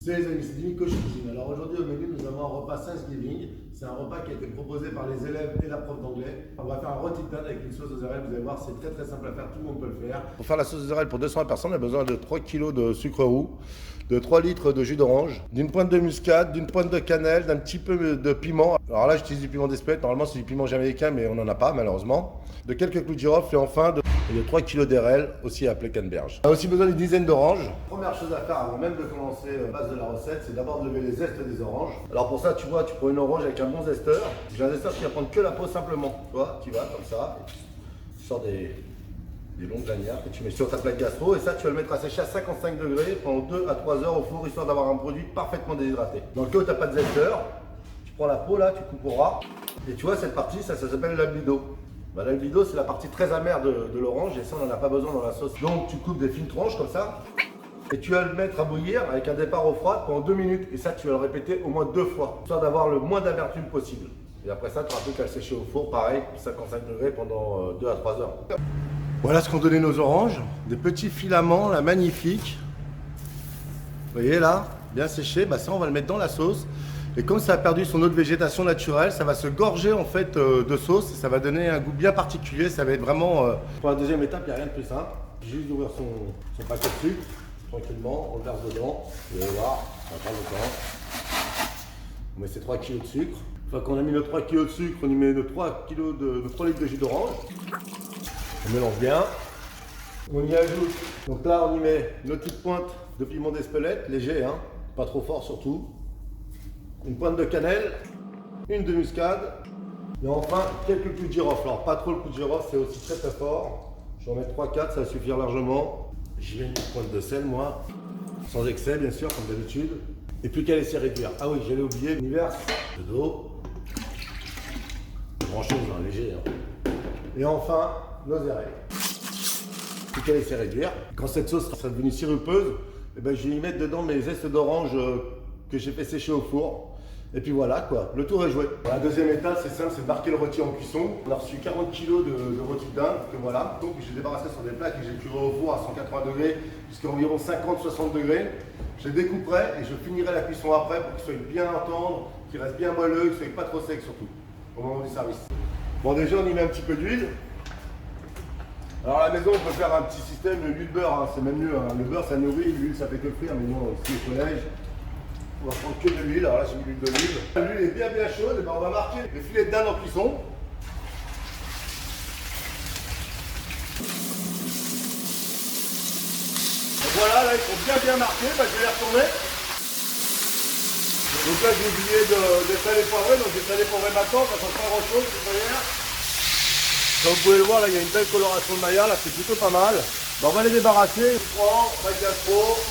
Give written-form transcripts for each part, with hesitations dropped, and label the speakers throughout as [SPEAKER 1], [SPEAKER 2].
[SPEAKER 1] Salut les amis, c'est Dimitri Cuisine. Alors aujourd'hui au menu nous avons un repas Thanksgiving. C'est un repas qui a été proposé par les élèves et la prof d'anglais. On va faire un rôti de dinde avec une sauce aux oreilles. Vous allez voir, c'est très simple à faire, tout le monde peut le faire. Pour faire la sauce aux oreilles pour 200 personnes, on a besoin de 3 kg de sucre roux, de 3 litres de jus d'orange, d'une pointe de muscade, d'une pointe de cannelle, d'un petit peu de piment. Alors là j'utilise du piment d'Espelette, normalement c'est du piment jamaïcain mais on n'en a pas malheureusement. De quelques clous de girofle et enfin de 3 kg d'érel, aussi appelé canneberge. On a aussi besoin d'une dizaine d'oranges. Première chose à faire avant même de commencer la base de la recette, c'est d'abord de lever les zestes des oranges. Alors pour ça, tu vois, tu prends une orange avec un bon zesteur. J'ai un zesteur qui va prendre que la peau simplement. Tu vois, tu vas comme ça, et tu sors des longues lanières que tu mets sur ta plaque gastro. Et ça, tu vas le mettre à sécher à 55 degrés pendant 2 à 3 heures au four, histoire d'avoir un produit parfaitement déshydraté. Dans le cas où tu n'as pas de zesteur, tu prends la peau là, tu coupes au ras. Et tu vois, cette partie, ça s'appelle l'albido. L'albido, c'est la partie très amère de l'orange et ça, on n'en a pas besoin dans la sauce. Donc, tu coupes des fines tranches comme ça et tu vas le mettre à bouillir avec un départ au froid pendant 2 minutes. Et ça, tu vas le répéter au moins 2 fois, histoire d'avoir le moins d'amertume possible. Et après ça, tu n'auras plus qu'à le sécher au four, pareil, 55 degrés pendant 2 à 3 heures. Voilà ce qu'ont donné nos oranges. Des petits filaments, là, magnifiques. Vous voyez là, bien séché. Bah, ça, on va le mettre dans la sauce. Et comme ça a perdu son eau de végétation naturelle, ça va se gorger en fait de sauce et ça va donner un goût bien particulier. Ça va être vraiment... Pour la deuxième étape, il n'y a rien de plus simple. Juste d'ouvrir son paquet de sucre, tranquillement, on le verse dedans. Vous allez voir, ça prend le temps. On met ces 3 kg de sucre. Une fois qu'on a mis nos 3 kg de sucre, on y met nos 3 litres de jus d'orange. On mélange bien. On y ajoute, donc là on y met nos petites pointes de piment d'Espelette, léger, hein, pas trop fort surtout. Une pointe de cannelle, une de muscade, et enfin quelques clous de girofle. Alors pas trop le clou de girofle, c'est aussi très fort. Je vais en mettre 3-4, ça va suffire largement. J'y mets une petite pointe de sel moi, sans excès bien sûr, comme d'habitude. Et plus qu'à laisser réduire. Ah oui, j'allais oublier, on y verse de l'eau. Grand chose, hein, léger. Hein. Et enfin, nos érelles. Plus qu'à laisser réduire. Quand cette sauce sera devenue sirupeuse, eh ben, je vais y mettre dedans mes zestes d'orange que j'ai fait sécher au four. Et puis voilà quoi, le tour est joué. La deuxième étape, c'est simple, c'est de marquer le rôti en cuisson. On a reçu 40 kg de rôti de dinde, que voilà. Donc j'ai débarrassé sur des plaques et j'ai cuiré au four à 180 degrés jusqu'à environ 50-60 degrés. Je les découperai et je finirai la cuisson après pour qu'ils soient bien tendres, qu'ils restent bien moelleux, qu'ils soient pas trop secs surtout, au moment du service. Bon déjà on y met un petit peu d'huile. Alors à la maison on peut faire un petit système de l'huile beurre, hein. C'est même mieux. Hein. Le beurre ça nourrit, l'huile ça fait que frire, mais non, ici au collège. On va prendre que de l'huile, alors là j'ai mis l'huile d'olive. L'huile est bien chaude, et ben on va marquer les filets de dinde en cuisson. Et voilà, là ils sont bien marqués, ben, je vais les retourner. Donc là j'ai oublié de saler poivré, donc j'ai salé poivré maintenant, ça ne change pas grand chose, cette manière. Comme vous pouvez le voir, là il y a une belle coloration de maillard, là c'est plutôt pas mal. Ben, on va les débarrasser. Je prends, bac gastro.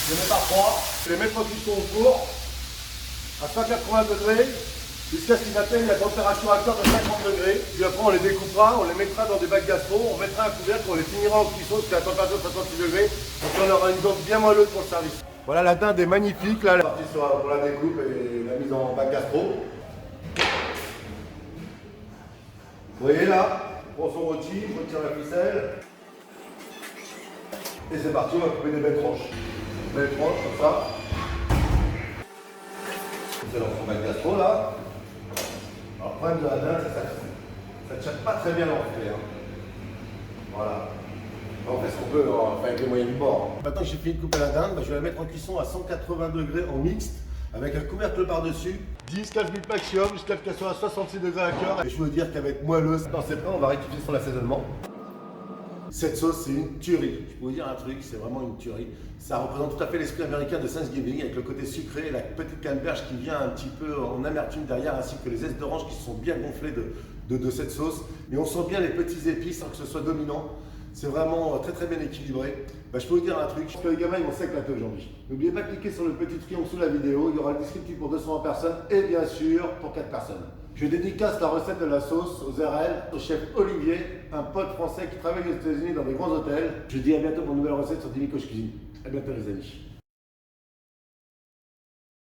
[SPEAKER 1] Je les mets par 3, je les mets en cuisson au four à 180 degrés jusqu'à ce qu'ils atteignent la température à cœur de 50 degrés. Puis après on les découpera, on les mettra dans des bacs gastro, on mettra un couvercle, on les finira en cuisson jusqu'à la température de 56 degrés. Donc on aura une dinde bien moelleuse pour le service. Voilà, la dinde est magnifique, là, partie pour la découpe et la mise en bac gastro. Vous voyez là, on prend son rôti, je retire la ficelle. Et c'est parti, on va couper des belles tranches. Belle tranche comme ça. C'est dans son bac gastro là. Alors le problème de la dinde, ça ne tient pas très bien l'entrée. Hein. Voilà. On fait ce qu'on peut avec les moyens du bord. Maintenant que j'ai fini de couper la dinde, je vais la mettre en cuisson à 180 degrés en mixte avec un couvercle par-dessus. 10-15 minutes maximum jusqu'à ce qu'elle soit à 66 degrés à cœur. Et je veux dire qu'elle va être moelleuse. Dans c'est prêt, on va rectifier son assaisonnement. Cette sauce, c'est une tuerie. Je peux vous dire un truc, c'est vraiment une tuerie. Ça représente tout à fait l'esprit américain de Thanksgiving avec le côté sucré, la petite canneberge qui vient un petit peu en amertume derrière, ainsi que les zestes d'orange qui sont bien gonflés de cette sauce. Et on sent bien les petits épices sans que ce soit dominant. C'est vraiment très bien équilibré. Je peux vous dire un truc, je pense que les gamins ils vont s'éclater aujourd'hui. N'oubliez pas de cliquer sur le petit triangle sous la vidéo, il y aura le descriptif pour 220 personnes et bien sûr pour 4 personnes. Je dédicace la recette de la sauce aux RL au chef Olivier, un pote français qui travaille aux États-Unis dans des grands hôtels. Je vous dis à bientôt pour une nouvelle recette sur Dimitri Cuisine. À bientôt les amis.